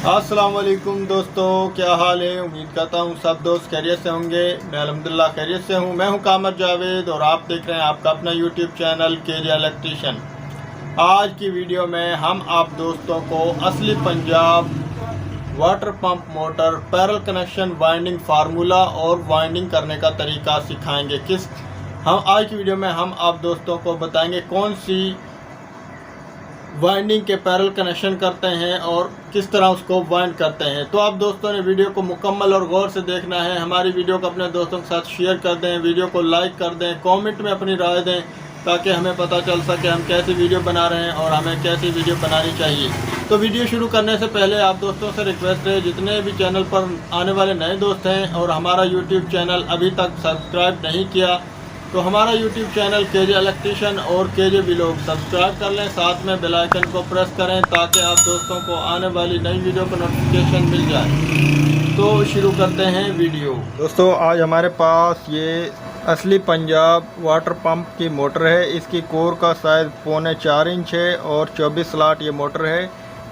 अस्सलाम वालेकुम दोस्तों, क्या हाल है। उम्मीद करता हूँ सब दोस्त खैरियत से होंगे। मैं अल्हम्दुलिल्लाह खैरियत से हूँ। मैं हूँ कामर जावेद और आप देख रहे हैं आपका अपना यूट्यूब चैनल केजे इलेक्ट्रीशियन। आज की वीडियो में हम आप दोस्तों को असली Punjab water pump motor parallel connection winding formula और वाइंडिंग करने का तरीका सिखाएंगे। हम आज की वीडियो में हम आप दोस्तों को बताएंगे कौन सी वाइंडिंग के पैरल कनेक्शन करते हैं और किस तरह उसको वाइंड करते हैं। तो आप दोस्तों ने वीडियो को मुकम्मल और गौर से देखना है। हमारी वीडियो को अपने दोस्तों के साथ शेयर कर दें, वीडियो को लाइक कर दें, कमेंट में अपनी राय दें ताकि हमें पता चल सके हम कैसी वीडियो बना रहे हैं और हमें कैसी वीडियो बनानी चाहिए। तो वीडियो शुरू करने से पहले आप दोस्तों से रिक्वेस्ट है, जितने भी चैनल पर आने वाले नए दोस्त हैं और हमारा यूट्यूब चैनल अभी तक सब्सक्राइब नहीं किया तो हमारा यूट्यूब चैनल केजे इलेक्ट्रीशियन और केजे व्लॉग सब्सक्राइब कर लें, साथ में बेल आइकन को प्रेस करें ताकि आप दोस्तों को आने वाली नई वीडियो का नोटिफिकेशन मिल जाए। तो शुरू करते हैं वीडियो। दोस्तों आज हमारे पास ये असली पंजाब वाटर पंप की मोटर है। इसकी कोर का साइज़ 4.25 इंच है और 24 स्लॉट ये मोटर है।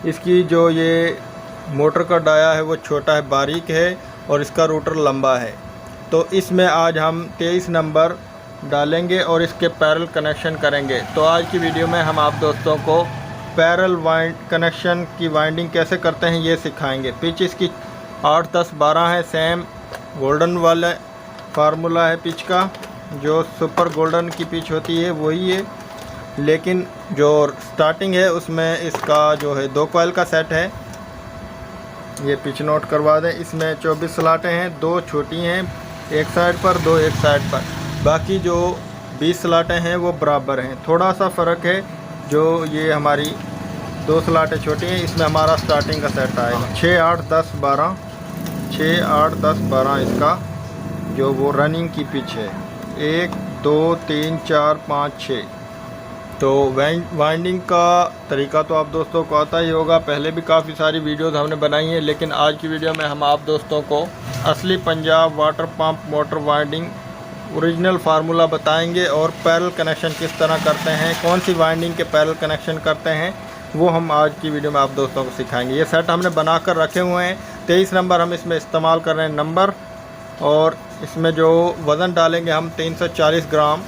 इसकी जो ये मोटर का डाया है वो छोटा है, बारीक है और इसका रोटर लंबा है। तो इसमें आज हम 23 नंबर डालेंगे और इसके पैरल कनेक्शन करेंगे। तो आज की वीडियो में हम आप दोस्तों को पैरल कनेक्शन की वाइंडिंग कैसे करते हैं ये सिखाएंगे। पिच इसकी 8, 10, 12 है। सेम गोल्डन वाला फार्मूला है पिच का, जो सुपर गोल्डन की पिच होती है वही है, लेकिन जो स्टार्टिंग है उसमें इसका जो है 2 कॉइल का सेट है। ये पिच नोट करवा दें। इसमें 24 स्लॉटें हैं, 2 छोटी हैं एक साइड पर, 2 एक साइड पर। बाकी जो 20 स्लॉटें हैं वो बराबर हैं। थोड़ा सा फ़र्क है, जो ये हमारी 2 स्लॉटें छोटी हैं इसमें हमारा स्टार्टिंग का सेट आएगा 6, 8, 10, 12, 6, 8, 10, 12 इसका जो वो रनिंग की पिच है। 1, 2, 3, 4, 5, 6। तो वाइंडिंग का तरीका तो आप दोस्तों को आता ही होगा, पहले भी काफ़ी सारी वीडियोज़ हमने बनाई हैं, लेकिन आज की वीडियो में हम आप दोस्तों को असली Punjab water pump motor winding original formula बताएंगे और पैरल कनेक्शन किस तरह करते हैं, कौन सी वाइंडिंग के पैरल कनेक्शन करते हैं वो हम आज की वीडियो में आप दोस्तों को सिखाएंगे। ये सेट हमने बनाकर रखे हुए हैं। 23 नंबर हम इसमें इस्तेमाल कर रहे हैं नंबर, और इसमें जो वज़न डालेंगे हम 340 ग्राम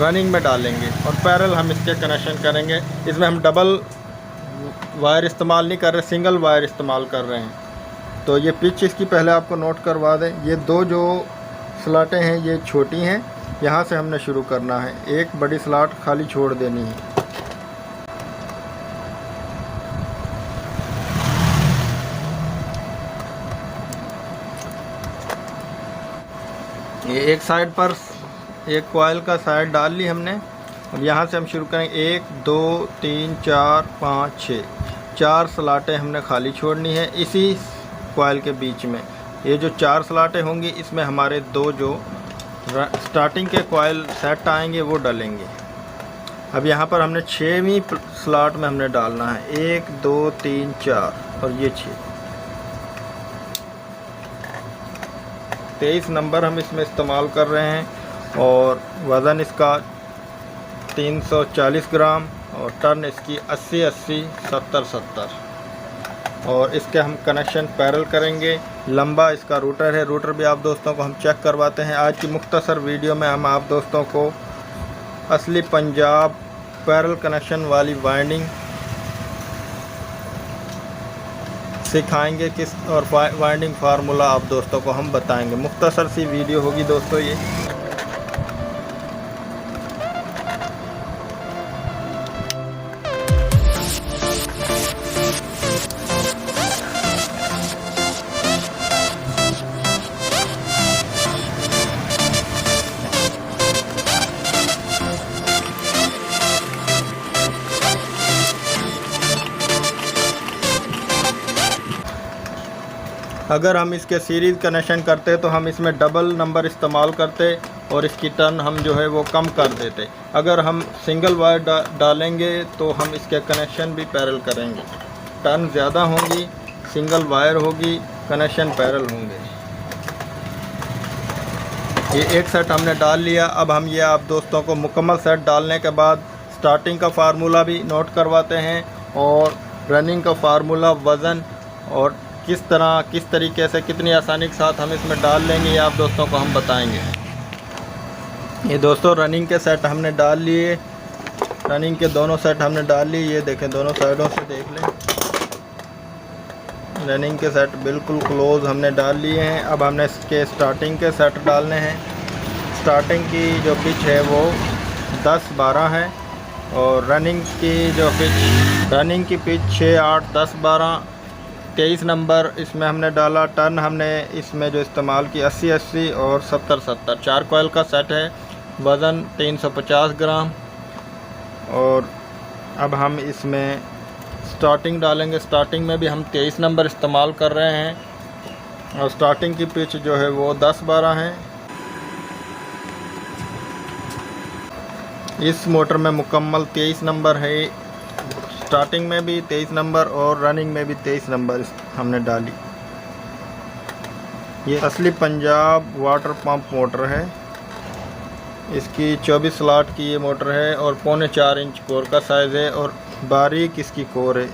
रनिंग में डालेंगे और पैरल हम इसके कनेक्शन करेंगे। इसमें हम डबल वायर इस्तेमाल नहीं कर रहे, सिंगल वायर इस्तेमाल कर रहे हैं। तो ये पिच इसकी पहले आपको नोट करवा दें। ये 2 जो स्लॉटें हैं ये छोटी हैं, यहाँ से हमने शुरू करना है। एक बड़ी स्लॉट खाली छोड़ देनी है। ये एक साइड पर एक कॉइल का साइड डाल ली हमने। अब यहाँ से हम शुरू करेंगे। 1, 2, 3, 4, 5, 6, 4 स्लॉटें हमने खाली छोड़नी है इसी कॉइल के बीच में। ये जो 4 स्लॉटें होंगी इसमें हमारे 2 जो स्टार्टिंग के कॉइल सेट आएंगे वो डलेंगे। अब यहाँ पर हमने 6वीं स्लॉट में हमने डालना है। 1, 2, 3, 4 और ये 6। 23 नंबर हम इसमें इस्तेमाल कर रहे हैं और वज़न इसका 340 ग्राम और टर्न इसकी 80, 80, 70, 70। और इसके हम कनेक्शन पैरल करेंगे। लंबा इसका रूटर है, रूटर भी आप दोस्तों को हम चेक करवाते हैं। आज की मुख्तसर वीडियो में हम आप दोस्तों को असली पंजाब पैरल कनेक्शन वाली वाइंडिंग सिखाएंगे और वाइंडिंग फार्मूला आप दोस्तों को हम बताएंगे। मुख्तसर सी वीडियो होगी दोस्तों ये। अगर हम इसके सीरीज़ कनेक्शन करते तो हम इसमें डबल नंबर इस्तेमाल करते और इसकी टर्न हम जो है वो कम कर देते। अगर हम सिंगल वायर डालेंगे तो हम इसके कनेक्शन भी पैरल करेंगे। टर्न ज़्यादा होंगी, सिंगल वायर होगी, कनेक्शन पैरल होंगे। ये एक सेट हमने डाल लिया। अब हम ये आप दोस्तों को मुकम्मल सेट डालने के बाद स्टार्टिंग का फार्मूला भी नोट करवाते हैं और रनिंग का फार्मूला, वज़न और किस तरीके से कितनी आसानी के साथ हम इसमें डाल लेंगे, ये आप दोस्तों को हम बताएंगे। ये दोस्तों रनिंग के सेट हमने डाल लिए, रनिंग के दोनों सेट हमने डाल लिए। ये देखें, दोनों साइडों से देख लें, रनिंग के सेट बिल्कुल क्लोज हमने डाल लिए हैं। अब हमने इसके स्टार्टिंग के सेट डालने हैं। स्टार्टिंग की जो पिच है वो 10-12 है और रनिंग की पिच 6, 8, 10, 12, 23 नंबर इसमें हमने डाला। टर्न हमने इसमें जो इस्तेमाल की 80-80 और 70-70, 4 कॉइल का सेट है, वज़न 350 ग्राम। और अब हम इसमें स्टार्टिंग डालेंगे। स्टार्टिंग में भी हम 23 नंबर इस्तेमाल कर रहे हैं और स्टार्टिंग की पिच जो है वो 10-12 है। इस मोटर में मुकम्मल 23 नंबर है, स्टार्टिंग में भी 23 नंबर और रनिंग में भी 23 नंबर हमने डाली। ये असली पंजाब वाटर पंप मोटर है। इसकी 24 स्लॉट की ये मोटर है और 3.25 इंच कोर का साइज़ है और बारीक इसकी कोर है,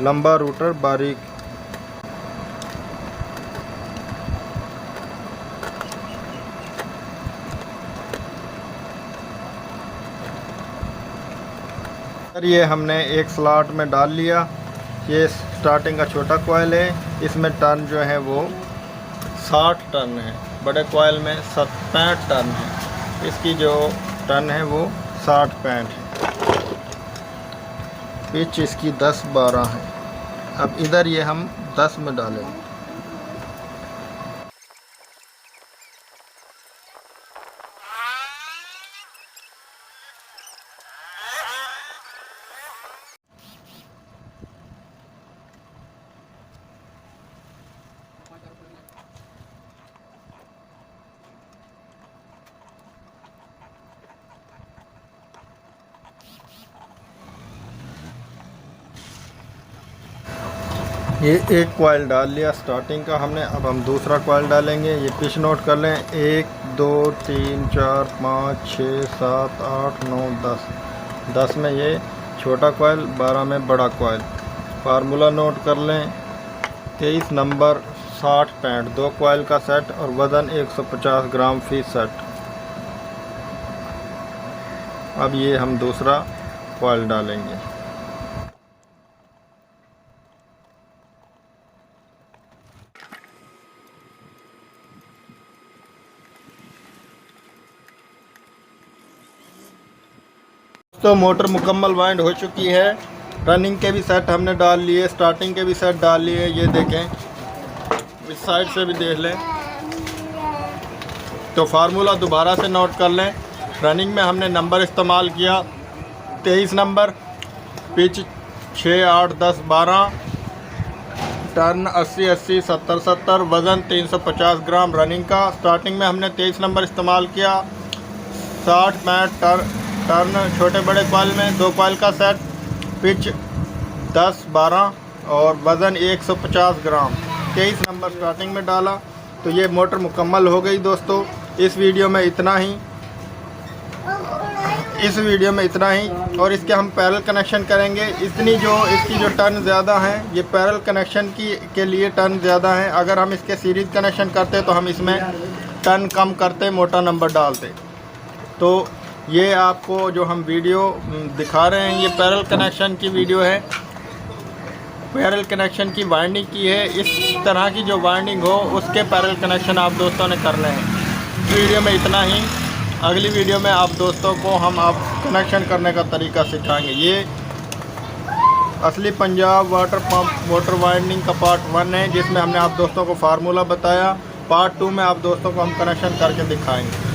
लंबा रूटर बारीक। ये हमने एक स्लॉट में डाल लिया। ये स्टार्टिंग का छोटा कॉइल है, इसमें टर्न जो है वो 60 टर्न है, बड़े कॉइल में 65 टर्न है। इसकी जो टर्न है वो 60-65 है। पिच इसकी 10-12 है। अब इधर ये हम 10 में डालेंगे। ये एक कॉइल डाल लिया स्टार्टिंग का हमने। अब हम दूसरा कॉइल डालेंगे। ये पिच नोट कर लें, 1, 2, 3, 4, 5, 6, 7, 8, 9, 10। 10 में ये छोटा कॉइल, 12 में बड़ा कॉइल। फार्मूला नोट कर लें, 23 नंबर 60-65, 2 कॉइल का सेट और वज़न 150 ग्राम फी सेट। अब ये हम दूसरा कॉइल डालेंगे। तो मोटर मुकम्मल वाइंड हो चुकी है। रनिंग के भी सेट हमने डाल लिए, स्टार्टिंग के भी सेट डाल लिए। ये देखें, इस साइड से भी देख लें। तो फार्मूला दोबारा से नोट कर लें। रनिंग में हमने नंबर इस्तेमाल किया 23 नंबर, पिच 6, 8, 10, 12, टर्न 80-80, 70-70, वज़न 350 ग्राम रनिंग का। स्टार्टिंग में हमने 23 नंबर इस्तेमाल किया, 60-65 टर्न छोटे बड़े कॉइल में, 2 कॉइल का सेट, पिच 10-12 और वज़न 150 ग्राम। 23 नंबर स्टार्टिंग में डाला। तो ये मोटर मुकम्मल हो गई दोस्तों। इस वीडियो में इतना ही और इसके हम पैरेलल कनेक्शन करेंगे। इसकी जो टर्न ज़्यादा है, ये पैरेलल कनेक्शन के लिए टर्न ज़्यादा है। अगर हम इसके सीरीज़ कनेक्शन करते तो हम इसमें टर्न कम करते, मोटा नंबर डालते। तो ये आपको जो हम वीडियो दिखा रहे हैं, ये पैरेलल कनेक्शन की वीडियो है। पैरेलल कनेक्शन की वाइंडिंग की है। इस तरह की जो वाइंडिंग हो उसके पैरेलल कनेक्शन आप दोस्तों ने करने हैं। इस वीडियो में इतना ही। अगली वीडियो में आप दोस्तों को हम कनेक्शन करने का तरीका सिखाएंगे। ये असली Punjab water pump motor winding का पार्ट 1 है, जिसमें हमने आप दोस्तों को फार्मूला बताया। पार्ट 2 में आप दोस्तों को हम कनेक्शन करके दिखाएंगे।